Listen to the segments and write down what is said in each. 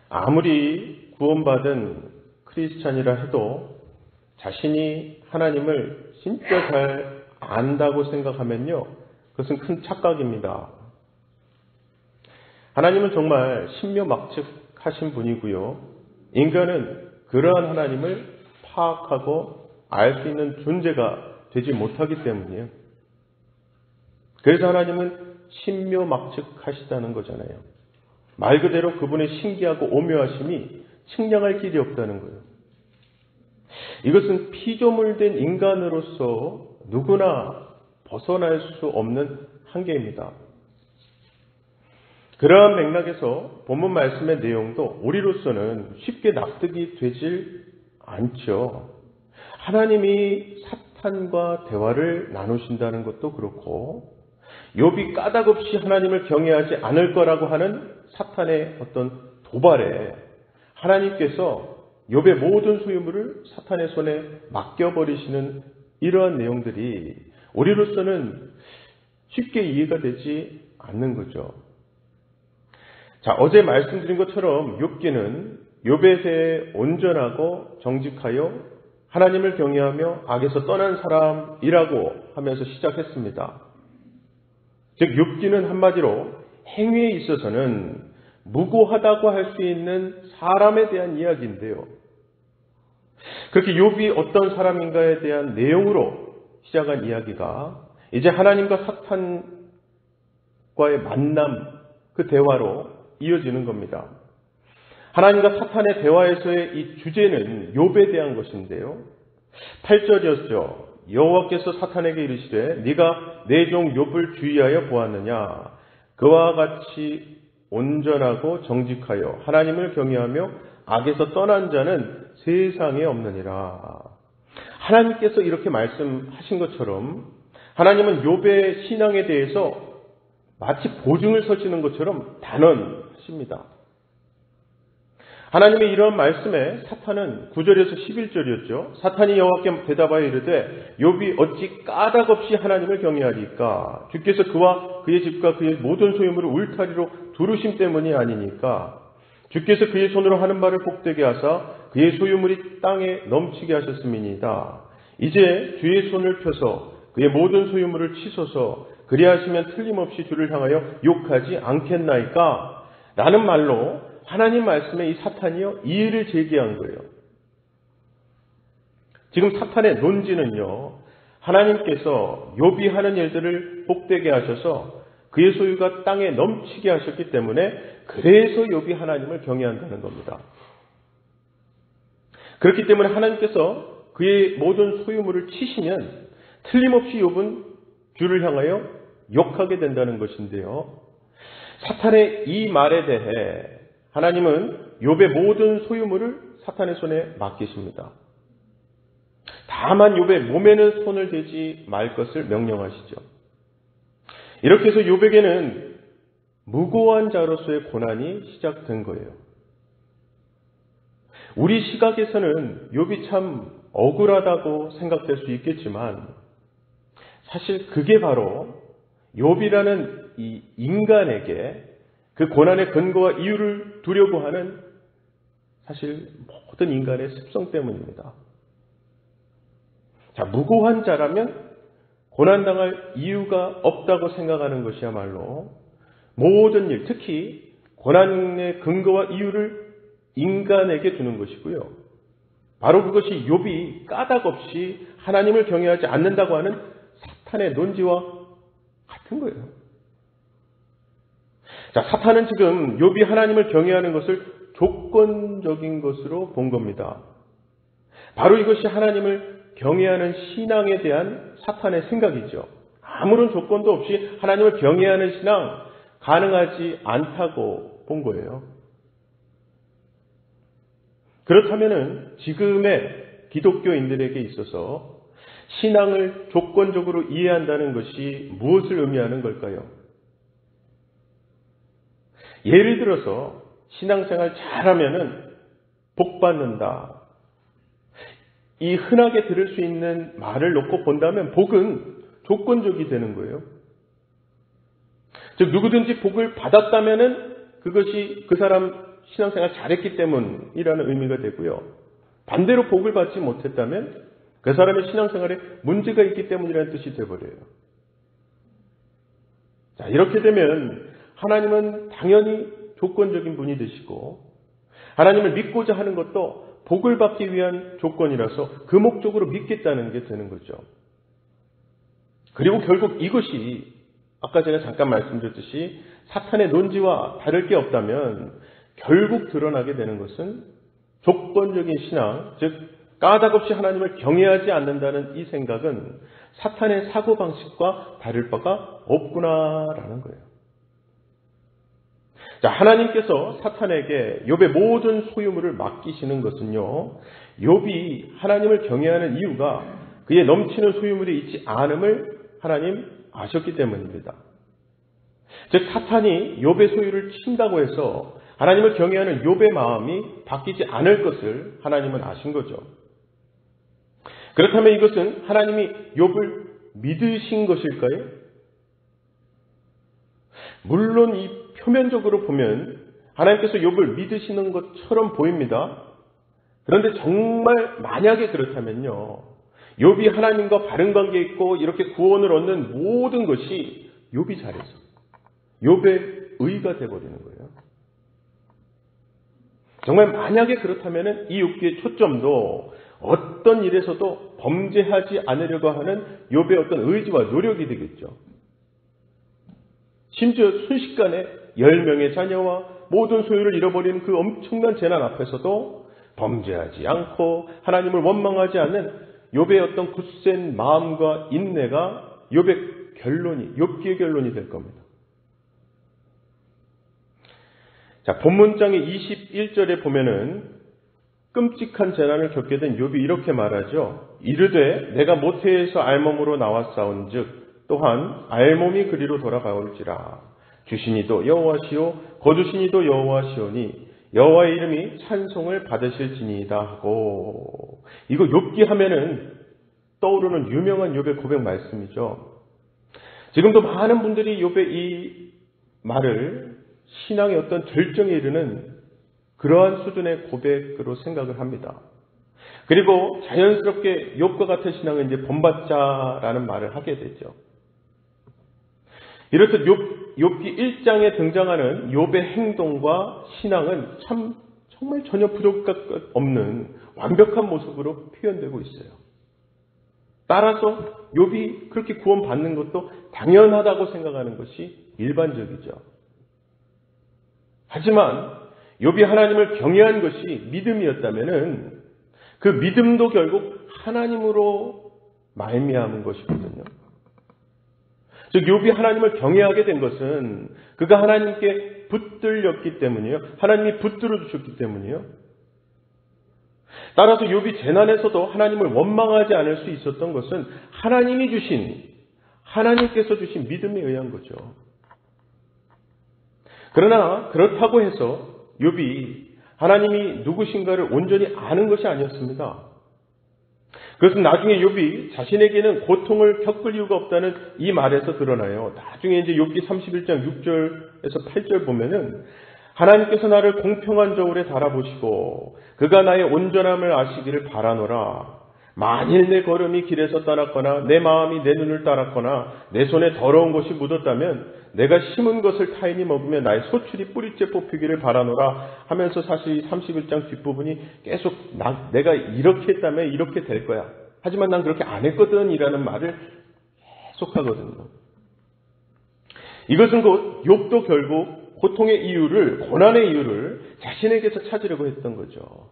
아무리 구원받은 크리스찬이라 해도 자신이 하나님을 진짜 잘 안다고 생각하면요, 그것은 큰 착각입니다. 하나님은 정말 신묘막측하신 분이고요. 인간은 그러한 하나님을 파악하고 알 수 있는 존재가 되지 못하기 때문이에요. 그래서 하나님은 신묘막측하시다는 거잖아요. 말 그대로 그분의 신기하고 오묘하심이 측량할 길이 없다는 거예요. 이것은 피조물된 인간으로서 누구나 벗어날 수 없는 한계입니다. 그러한 맥락에서 본문 말씀의 내용도 우리로서는 쉽게 납득이 되질 않죠. 하나님이 사탄과 대화를 나누신다는 것도 그렇고, 욥이 까닭없이 하나님을 경외하지 않을 거라고 하는 사탄의 어떤 도발에 하나님께서 욥의 모든 소유물을 사탄의 손에 맡겨버리시는 이러한 내용들이 우리로서는 쉽게 이해가 되지 않는 거죠. 자, 어제 말씀드린 것처럼 욥기는 욥에 대해 온전하고 정직하여 하나님을 경외하며 악에서 떠난 사람이라고 하면서 시작했습니다. 즉 욥기는 한마디로 행위에 있어서는 무고하다고 할 수 있는 사람에 대한 이야기인데요. 그렇게 욥이 어떤 사람인가에 대한 내용으로 시작한 이야기가 이제 하나님과 사탄과의 만남, 그 대화로 이어지는 겁니다. 하나님과 사탄의 대화에서의 이 주제는 욥에 대한 것인데요. 8절이었죠. 여호와께서 사탄에게 이르시되 네가 내 종 욥을 주의하여 보았느냐. 그와 같이 온전하고 정직하여 하나님을 경외하며 악에서 떠난 자는 세상에 없느니라. 하나님께서 이렇게 말씀하신 것처럼 하나님은 욥의 신앙에 대해서 마치 보증을 서시는 것처럼 단언하십니다. 하나님의 이러한 말씀에 사탄은 9절에서 11절이었죠. 사탄이 여호와께 대답하여 이르되 욥이 어찌 까닭없이 하나님을 경외하리까? 주께서 그와 그의 집과 그의 모든 소유물을 울타리로 두르심 때문이 아니니까? 주께서 그의 손으로 하는 바를 복되게 하사 그의 소유물이 땅에 넘치게 하셨음이니이다. 이제 주의 손을 펴서 그의 모든 소유물을 치소서 그리하시면 틀림없이 주를 향하여 욕하지 않겠나이까? 라는 말로 하나님 말씀에 이 사탄이요 이의를 제기한 거예요. 지금 사탄의 논지는요, 하나님께서 욥이 하는 일들을 복되게 하셔서 그의 소유가 땅에 넘치게 하셨기 때문에 그래서 욥이 하나님을 경외한다는 겁니다. 그렇기 때문에 하나님께서 그의 모든 소유물을 치시면 틀림없이 욥은 주를 향하여 욕하게 된다는 것인데요. 사탄의 이 말에 대해 하나님은 욥의 모든 소유물을 사탄의 손에 맡기십니다. 다만 욥의 몸에는 손을 대지 말 것을 명령하시죠. 이렇게 해서 욥에게는 무고한 자로서의 고난이 시작된 거예요. 우리 시각에서는 욥이 참 억울하다고 생각될 수 있겠지만 사실 그게 바로 욥이라는 이 인간에게 그 고난의 근거와 이유를 두려고 하는 사실 모든 인간의 습성 때문입니다. 자, 무고한 자라면 고난당할 이유가 없다고 생각하는 것이야말로 모든 일, 특히 고난의 근거와 이유를 인간에게 두는 것이고요. 바로 그것이 욥이 까닭없이 하나님을 경외하지 않는다고 하는 사탄의 논지와 같은 거예요. 자, 사탄은 지금 욥이 하나님을 경외하는 것을 조건적인 것으로 본 겁니다. 바로 이것이 하나님을 경외하는 신앙에 대한 사탄의 생각이죠. 아무런 조건도 없이 하나님을 경외하는 신앙 가능하지 않다고 본 거예요. 그렇다면 지금의 기독교인들에게 있어서 신앙을 조건적으로 이해한다는 것이 무엇을 의미하는 걸까요? 예를 들어서 신앙생활 잘하면은 복 받는다. 이 흔하게 들을 수 있는 말을 놓고 본다면 복은 조건적이 되는 거예요. 즉 누구든지 복을 받았다면은 그것이 그 사람 신앙생활 잘했기 때문이라는 의미가 되고요. 반대로 복을 받지 못했다면 그 사람의 신앙생활에 문제가 있기 때문이라는 뜻이 되어버려요. 자, 이렇게 되면 하나님은 당연히 조건적인 분이 되시고 하나님을 믿고자 하는 것도 복을 받기 위한 조건이라서 그 목적으로 믿겠다는 게 되는 거죠. 그리고 결국 이것이 아까 제가 잠깐 말씀드렸듯이 사탄의 논지와 다를 게 없다면 결국 드러나게 되는 것은 조건적인 신앙, 즉 까닭없이 하나님을 경외하지 않는다는 이 생각은 사탄의 사고방식과 다를 바가 없구나라는 거예요. 자, 하나님께서 사탄에게 욥의 모든 소유물을 맡기시는 것은요, 욥이 하나님을 경외하는 이유가 그의 넘치는 소유물이 있지 않음을 하나님 아셨기 때문입니다. 즉 사탄이 욥의 소유를 친다고 해서 하나님을 경외하는 욥의 마음이 바뀌지 않을 것을 하나님은 아신 거죠. 그렇다면 이것은 하나님이 욥을 믿으신 것일까요? 물론 이 표면적으로 보면 하나님께서 욥을 믿으시는 것처럼 보입니다. 그런데 정말 만약에 그렇다면요, 욥이 하나님과 바른 관계에 있고 이렇게 구원을 얻는 모든 것이 욥이 잘해서 욥의 의가 되어버리는 거예요. 정말 만약에 그렇다면 이 욥기의 초점도 어떤 일에서도 범죄하지 않으려고 하는 욥의 어떤 의지와 노력이 되겠죠. 심지어 순식간에 10명의 자녀와 모든 소유를 잃어버리는 그 엄청난 재난 앞에서도 범죄하지 않고 하나님을 원망하지 않는 욥의 어떤 굳센 마음과 인내가 욥의 결론이, 욥기의 결론이 될 겁니다. 자, 본문장의 21절에 보면은 끔찍한 재난을 겪게 된 욥이 이렇게 말하죠. 이르되 내가 모태에서 알몸으로 나왔사온즉 또한 알몸이 그리로 돌아가올지라. 주시니도 여호와시오 거두시니도 여호와시오니 여호와의 이름이 찬송을 받으실지니이다 하고, 이거 욥기 하면은 떠오르는 유명한 욥의 고백 말씀이죠. 지금도 많은 분들이 욥의 이 말을 신앙의 어떤 절정에 이르는 그러한 수준의 고백으로 생각을 합니다. 그리고 자연스럽게 욥과 같은 신앙은 이제 본받자라는 말을 하게 되죠. 이렇듯 욥기 1장에 등장하는 욥의 행동과 신앙은 정말 전혀 부족할 것 없는 완벽한 모습으로 표현되고 있어요. 따라서 욥이 그렇게 구원받는 것도 당연하다고 생각하는 것이 일반적이죠. 하지만 욥이 하나님을 경외한 것이 믿음이었다면은 그 믿음도 결국 하나님으로 말미암은 것이거든요. 즉 욥이 하나님을 경외하게 된 것은 그가 하나님께 붙들렸기 때문이에요. 하나님이 붙들어 주셨기 때문이에요. 따라서 욥이 재난에서도 하나님을 원망하지 않을 수 있었던 것은 하나님께서 주신 믿음에 의한 거죠. 그러나 그렇다고 해서 욥이 하나님이 누구신가를 온전히 아는 것이 아니었습니다. 그것은 나중에 욥이 자신에게는 고통을 겪을 이유가 없다는 이 말에서 드러나요. 나중에 이제 욥기 31장 6절에서 8절 보면은 하나님께서 나를 공평한 저울에 달아보시고 그가 나의 온전함을 아시기를 바라노라. 만일 내 걸음이 길에서 따랐거나 내 마음이 내 눈을 따랐거나 내 손에 더러운 것이 묻었다면 내가 심은 것을 타인이 먹으며 나의 소출이 뿌리째 뽑히기를 바라노라 하면서 사실 31장 뒷부분이 계속 내가 이렇게 했다면 이렇게 될 거야. 하지만 난 그렇게 안 했거든 이라는 말을 계속하거든요. 이것은 곧 욥도 결국 고통의 이유를, 고난의 이유를 자신에게서 찾으려고 했던 거죠.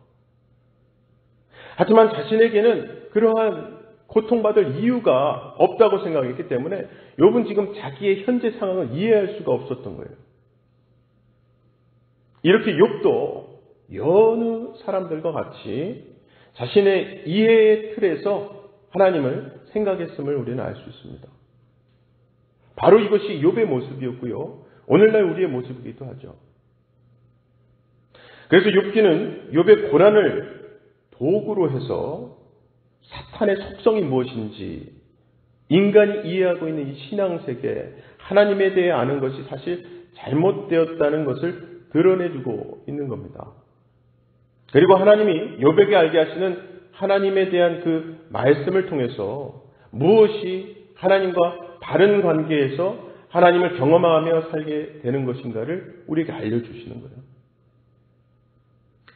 하지만 자신에게는 그러한 고통받을 이유가 없다고 생각했기 때문에 욥은 지금 자기의 현재 상황을 이해할 수가 없었던 거예요. 이렇게 욥도 여느 사람들과 같이 자신의 이해의 틀에서 하나님을 생각했음을 우리는 알 수 있습니다. 바로 이것이 욥의 모습이었고요. 오늘날 우리의 모습이기도 하죠. 그래서 욥기는 욥의 고난을 도구로 해서 사탄의 속성이 무엇인지, 인간이 이해하고 있는 이 신앙세계, 하나님에 대해 아는 것이 사실 잘못되었다는 것을 드러내주고 있는 겁니다. 그리고 하나님이 욥에게 알게 하시는 하나님에 대한 그 말씀을 통해서 무엇이 하나님과 바른 관계에서 하나님을 경험하며 살게 되는 것인가를 우리에게 알려주시는 거예요.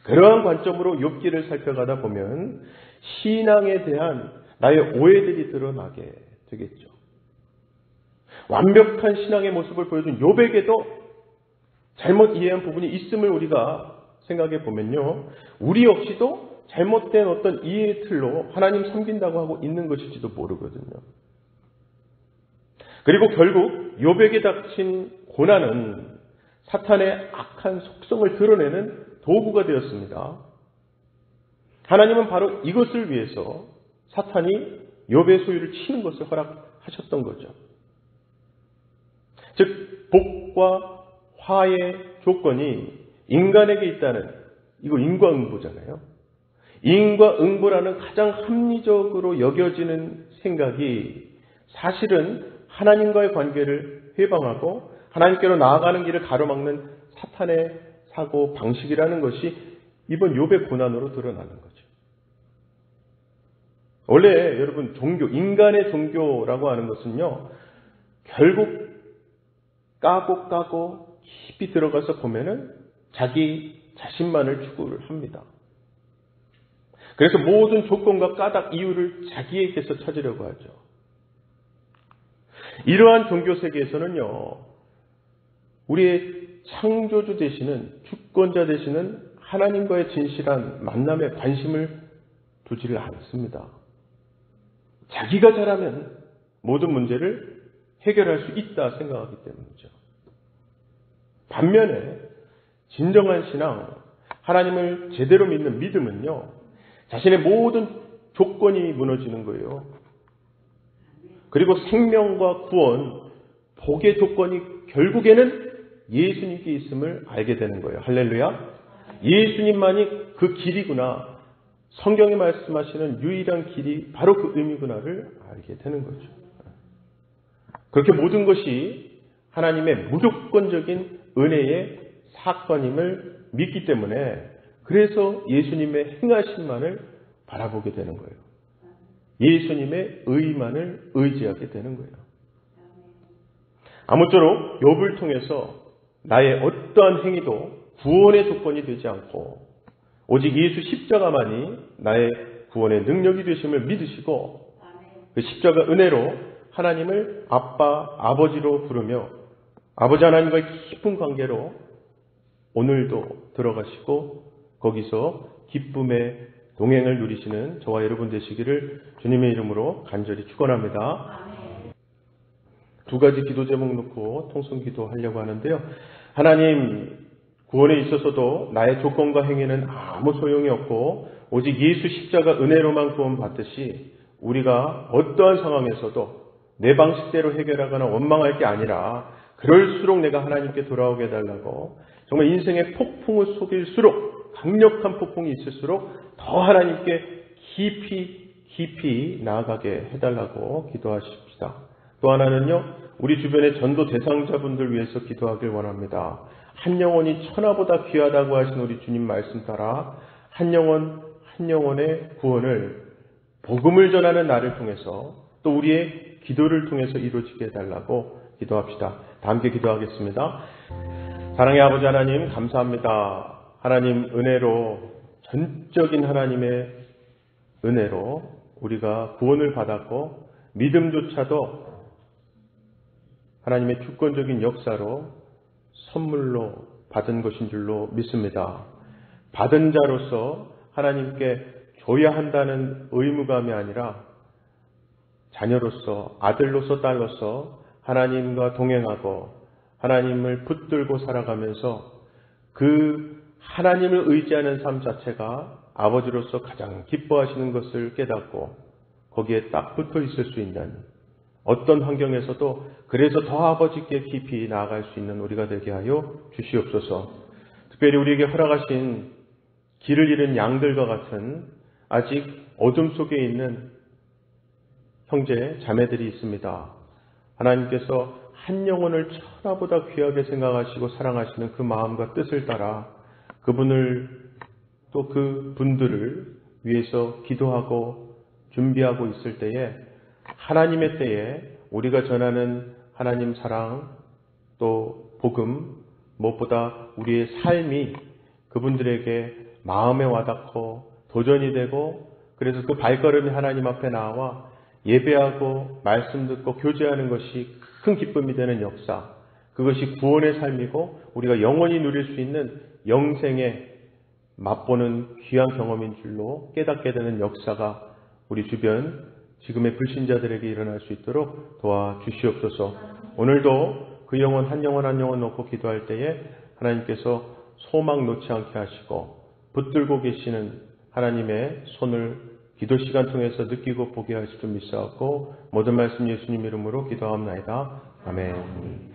그러한 관점으로 욥기를 살펴가다 보면 신앙에 대한 나의 오해들이 드러나게 되겠죠. 완벽한 신앙의 모습을 보여준 욥에게도 잘못 이해한 부분이 있음을 우리가 생각해 보면요. 우리 역시도 잘못된 어떤 이해의 틀로 하나님 섬긴다고 하고 있는 것일지도 모르거든요. 그리고 결국 욥에게 닥친 고난은 사탄의 악한 속성을 드러내는 도구가 되었습니다. 하나님은 바로 이것을 위해서 사탄이 욥의 소유를 치는 것을 허락하셨던 거죠. 즉 복과 화의 조건이 인간에게 있다는, 이거 인과응보잖아요. 인과응보라는 가장 합리적으로 여겨지는 생각이 사실은 하나님과의 관계를 회방하고 하나님께로 나아가는 길을 가로막는 사탄의 사고 방식이라는 것이 이번 욥의 고난으로 드러나는 거죠. 원래 여러분 종교, 인간의 종교라고 하는 것은요, 결국 까고 깊이 들어가서 보면은 자기 자신만을 추구를 합니다. 그래서 모든 조건과 까닭, 이유를 자기에게서 찾으려고 하죠. 이러한 종교 세계에서는요, 우리의 창조주 되시는, 주권자 되시는 하나님과의 진실한 만남에 관심을 두지를 않습니다. 자기가 잘하면 모든 문제를 해결할 수 있다 생각하기 때문이죠. 반면에 진정한 신앙, 하나님을 제대로 믿는 믿음은요, 자신의 모든 조건이 무너지는 거예요. 그리고 생명과 구원, 복의 조건이 결국에는 예수님께 있음을 알게 되는 거예요. 할렐루야. 예수님만이 그 길이구나. 성경이 말씀하시는 유일한 길이 바로 그 의미구나를 알게 되는 거죠. 그렇게 모든 것이 하나님의 무조건적인 은혜의 사건임을 믿기 때문에 그래서 예수님의 행하심만을 바라보게 되는 거예요. 예수님의 의만을 의지하게 되는 거예요. 아무쪼록 욥을 통해서 나의 어떠한 행위도 구원의 조건이 되지 않고 오직 예수 십자가만이 나의 구원의 능력이 되심을 믿으시고 그 십자가 은혜로 하나님을 아빠, 아버지로 부르며 아버지 하나님과의 깊은 관계로 오늘도 들어가시고 거기서 기쁨의 동행을 누리시는 저와 여러분 되시기를 주님의 이름으로 간절히 축원합니다. 두 가지 기도 제목 놓고 통성기도 하려고 하는데요. 하나님, 구원에 있어서도 나의 조건과 행위는 아무 소용이 없고 오직 예수 십자가 은혜로만 구원받듯이 우리가 어떠한 상황에서도 내 방식대로 해결하거나 원망할 게 아니라 그럴수록 내가 하나님께 돌아오게 해달라고, 정말 인생의 폭풍을 속일수록 강력한 폭풍이 있을수록 더 하나님께 깊이 나아가게 해달라고 기도하십시다. 또 하나는요, 우리 주변의 전도 대상자분들 위해서 기도하길 원합니다. 한 영혼이 천하보다 귀하다고 하신 우리 주님 말씀 따라 한 영혼의 구원을 복음을 전하는 나를 통해서 또 우리의 기도를 통해서 이루어지게 해달라고 기도합시다. 다 함께 기도하겠습니다. 사랑의 아버지 하나님, 감사합니다. 하나님 은혜로, 전적인 하나님의 은혜로 우리가 구원을 받았고 믿음조차도 하나님의 주권적인 역사로 선물로 받은 것인 줄로 믿습니다. 받은 자로서 하나님께 줘야 한다는 의무감이 아니라 자녀로서, 아들로서, 딸로서 하나님과 동행하고 하나님을 붙들고 살아가면서 그 하나님을 의지하는 삶 자체가 아버지로서 가장 기뻐하시는 것을 깨닫고 거기에 딱 붙어 있을 수 있는, 어떤 환경에서도 그래서 더 아버지께 깊이 나아갈 수 있는 우리가 되게 하여 주시옵소서. 특별히 우리에게 허락하신 길을 잃은 양들과 같은 아직 어둠 속에 있는 형제 자매들이 있습니다. 하나님께서 한 영혼을 천하보다 귀하게 생각하시고 사랑하시는 그 마음과 뜻을 따라 그분을 또 그 분들을 위해서 기도하고 준비하고 있을 때에 하나님의 때에 우리가 전하는 하나님 사랑 또 복음 무엇보다 우리의 삶이 그분들에게 마음에 와닿고 도전이 되고 그래서 그 발걸음이 하나님 앞에 나와 예배하고 말씀 듣고 교제하는 것이 큰 기쁨이 되는 역사, 그것이 구원의 삶이고 우리가 영원히 누릴 수 있는 영생에 맛보는 귀한 경험인 줄로 깨닫게 되는 역사가 우리 주변 지금의 불신자들에게 일어날 수 있도록 도와주시옵소서. 오늘도 그 영혼 한 영혼 한 영혼 놓고 기도할 때에 하나님께서 소망 놓지 않게 하시고 붙들고 계시는 하나님의 손을 기도 시간 통해서 느끼고 보게 하실 줄 믿사옵고 모든 말씀 예수님 이름으로 기도하옵나이다. 아멘.